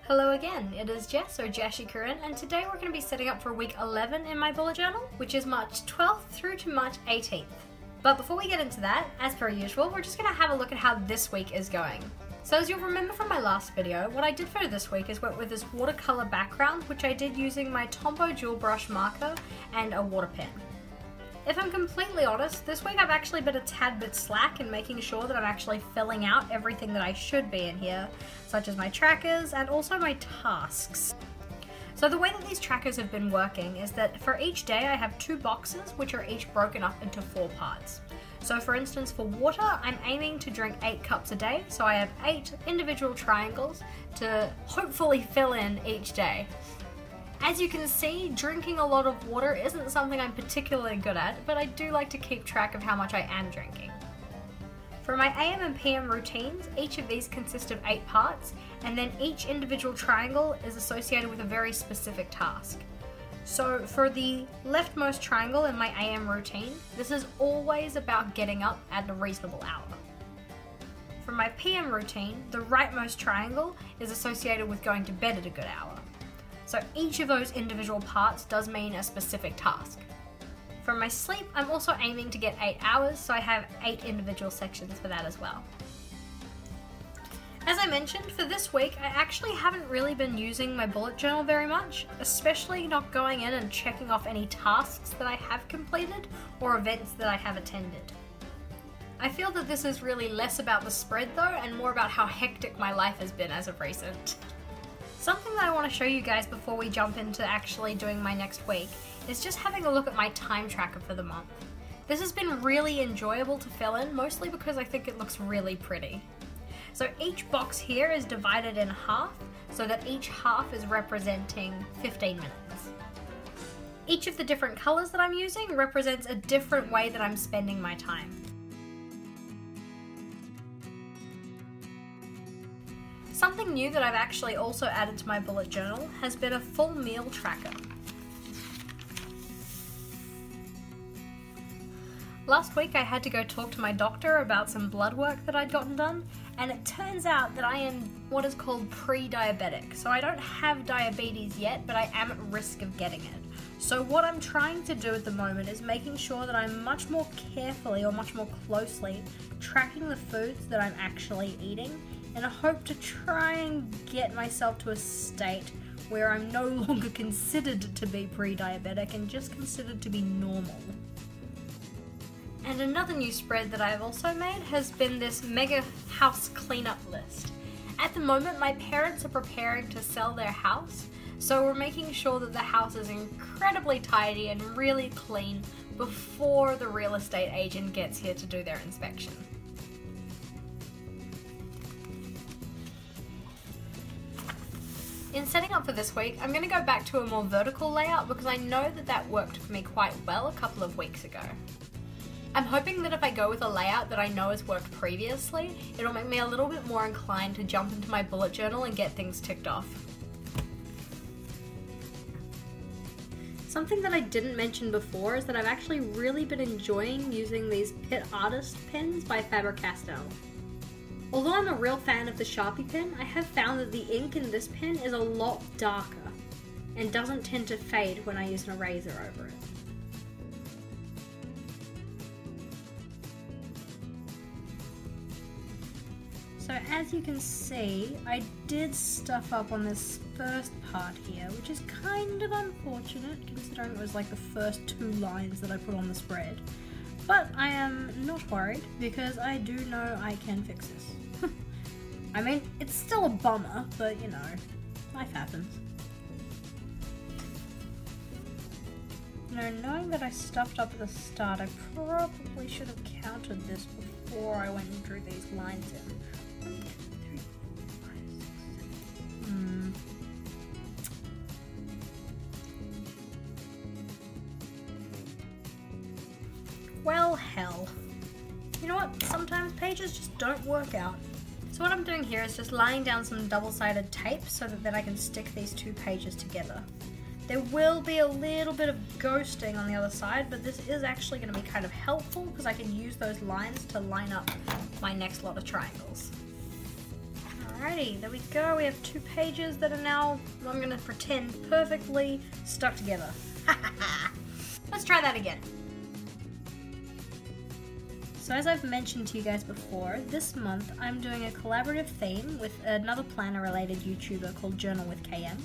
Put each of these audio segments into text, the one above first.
Hello again, it is Jess or JashiiCorrin, and today we're going to be setting up for week 11 in my bullet journal, which is March 12th through to March 18th. But before we get into that, as per usual, we're just going to have a look at how this week is going. So as you'll remember from my last video, what I did for this week is went with this watercolor background, which I did using my Tombow dual brush marker and a water pen. If I'm completely honest, this week I've actually been a tad bit slack in making sure that I'm actually filling out everything that I should be in here, such as my trackers and also my tasks. So the way that these trackers have been working is that for each day I have 2 boxes which are each broken up into 4 parts. So for instance, for water, I'm aiming to drink 8 cups a day, so I have 8 individual triangles to hopefully fill in each day. As you can see, drinking a lot of water isn't something I'm particularly good at, but I do like to keep track of how much I am drinking. For my AM and PM routines, each of these consist of 8 parts, and then each individual triangle is associated with a very specific task. So for the leftmost triangle in my AM routine, this is always about getting up at a reasonable hour. For my PM routine, the rightmost triangle is associated with going to bed at a good hour. So each of those individual parts does mean a specific task. For my sleep, I'm also aiming to get 8 hours, so I have 8 individual sections for that as well. As I mentioned, for this week, I actually haven't really been using my bullet journal very much, especially not going in and checking off any tasks that I have completed or events that I have attended. I feel that this is really less about the spread though, and more about how hectic my life has been as of recent. Something that I want to show you guys before we jump into actually doing my next week is just having a look at my time tracker for the month. This has been really enjoyable to fill in, mostly because I think it looks really pretty. So each box here is divided in half, so that each half is representing 15 minutes. Each of the different colors that I'm using represents a different way that I'm spending my time. Something new that I've actually also added to my bullet journal has been a full meal tracker. Last week I had to go talk to my doctor about some blood work that I'd gotten done, and it turns out that I am what is called pre-diabetic. So I don't have diabetes yet, but I am at risk of getting it. So what I'm trying to do at the moment is making sure that I'm much more carefully or much more closely tracking the foods that I'm actually eating, and I hope to try and get myself to a state where I'm no longer considered to be pre-diabetic and just considered to be normal. And another new spread that I've also made has been this mega house cleanup list. At the moment, my parents are preparing to sell their house, so we're making sure that the house is incredibly tidy and really clean before the real estate agent gets here to do their inspection. In setting up for this week, I'm going to go back to a more vertical layout because I know that that worked for me quite well a couple of weeks ago. I'm hoping that if I go with a layout that I know has worked previously, it'll make me a little bit more inclined to jump into my bullet journal and get things ticked off. Something that I didn't mention before is that I've actually really been enjoying using these Pitt Artist pens by Faber-Castell. Although I'm a real fan of the Sharpie pen, I have found that the ink in this pen is a lot darker and doesn't tend to fade when I use an eraser over it. So as you can see, I did stuff up on this first part here, which is kind of unfortunate considering it was like the first 2 lines that I put on the spread. But I am not worried because I do know I can fix this. I mean, it's still a bummer, but you know, life happens. You know, knowing that I stuffed up at the start, I probably should have counted this before I went and drew these lines in. 1, 2, 3, 4, 5, 6, 7. Well, hell. You know what? Sometimes pages just don't work out. So what I'm doing here is just laying down some double-sided tape so that then I can stick these 2 pages together. There will be a little bit of ghosting on the other side, but this is actually going to be kind of helpful because I can use those lines to line up my next lot of triangles. Alright. Alrighty, there we go. We have 2 pages that are now, I'm gonna pretend, perfectly stuck together. Let's try that again. So as I've mentioned to you guys before, this month I'm doing a collaborative theme with another planner-related YouTuber called Journal with KM.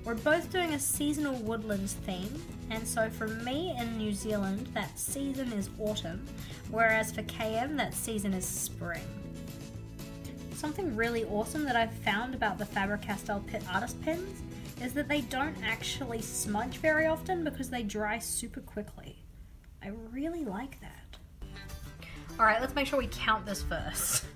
We're both doing a seasonal woodlands theme, and so for me in New Zealand, that season is autumn, whereas for KM, that season is spring. Something really awesome that I've found about the Faber-Castell Pitt Artist Pens is that they don't actually smudge very often because they dry super quickly. I really like that. Alright, let's make sure we count this first.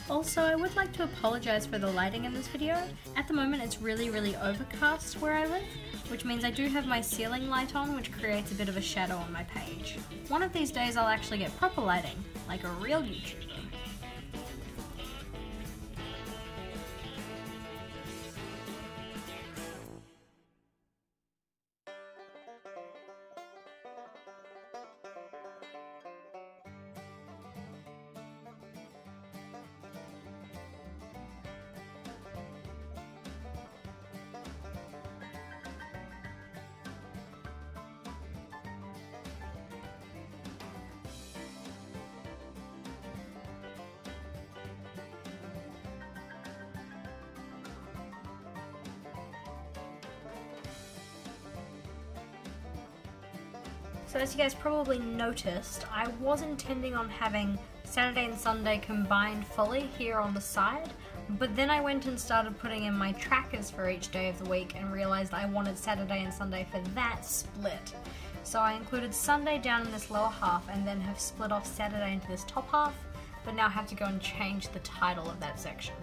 Also, I would like to apologise for the lighting in this video. At the moment it's really overcast where I live, which means I do have my ceiling light on, which creates a bit of a shadow on my page. One of these days I'll actually get proper lighting, like a real YouTuber. So as you guys probably noticed, I was intending on having Saturday and Sunday combined fully here on the side, but then I went and started putting in my trackers for each day of the week and realized I wanted Saturday and Sunday for that split. So I included Sunday down in this lower half and then have split off Saturday into this top half, but now have to go and change the title of that section.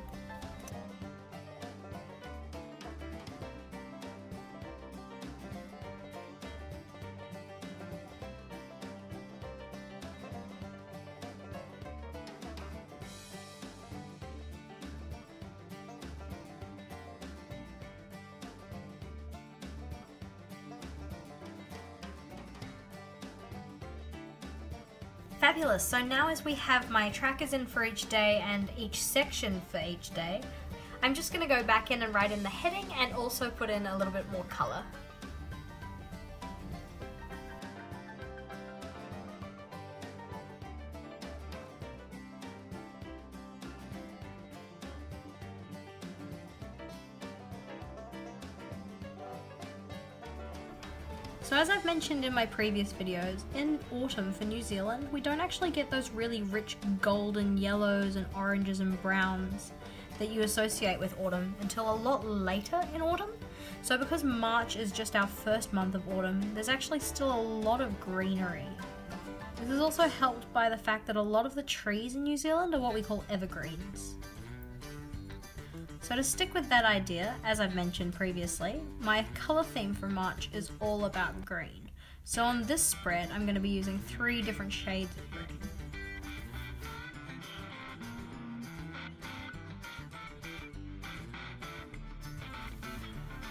Fabulous, so now as we have my trackers in for each day and each section for each day, I'm just going to go back in and write in the heading and also put in a little bit more colour. So as I've mentioned in my previous videos, in autumn for New Zealand, we don't actually get those really rich golden yellows and oranges and browns that you associate with autumn until a lot later in autumn. So because March is just our first month of autumn, there's actually still a lot of greenery. This is also helped by the fact that a lot of the trees in New Zealand are what we call evergreens. So to stick with that idea, as I've mentioned previously, my colour theme for March is all about green. So on this spread, I'm going to be using 3 different shades of green.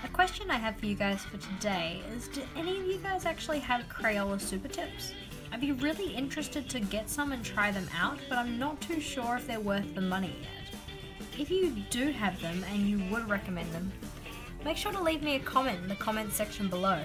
A question I have for you guys for today is, do any of you guys actually have Crayola Super Tips? I'd be really interested to get some and try them out, but I'm not too sure if they're worth the money yet. If you do have them and you would recommend them, make sure to leave me a comment in the comments section below.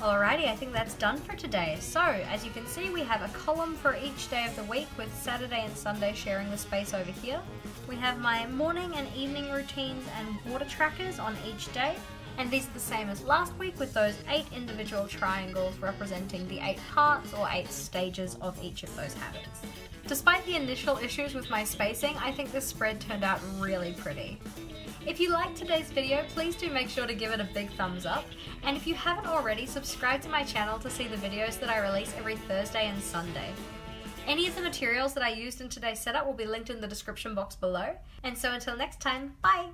Alrighty, I think that's done for today. So, as you can see, we have a column for each day of the week with Saturday and Sunday sharing the space over here. We have my morning and evening routines and water trackers on each day. And these are the same as last week with those 8 individual triangles representing the 8 parts or 8 stages of each of those habits. Despite the initial issues with my spacing, I think this spread turned out really pretty. If you liked today's video, please do make sure to give it a big thumbs up. And if you haven't already, subscribe to my channel to see the videos that I release every Thursday and Sunday. Any of the materials that I used in today's setup will be linked in the description box below. And so until next time, bye!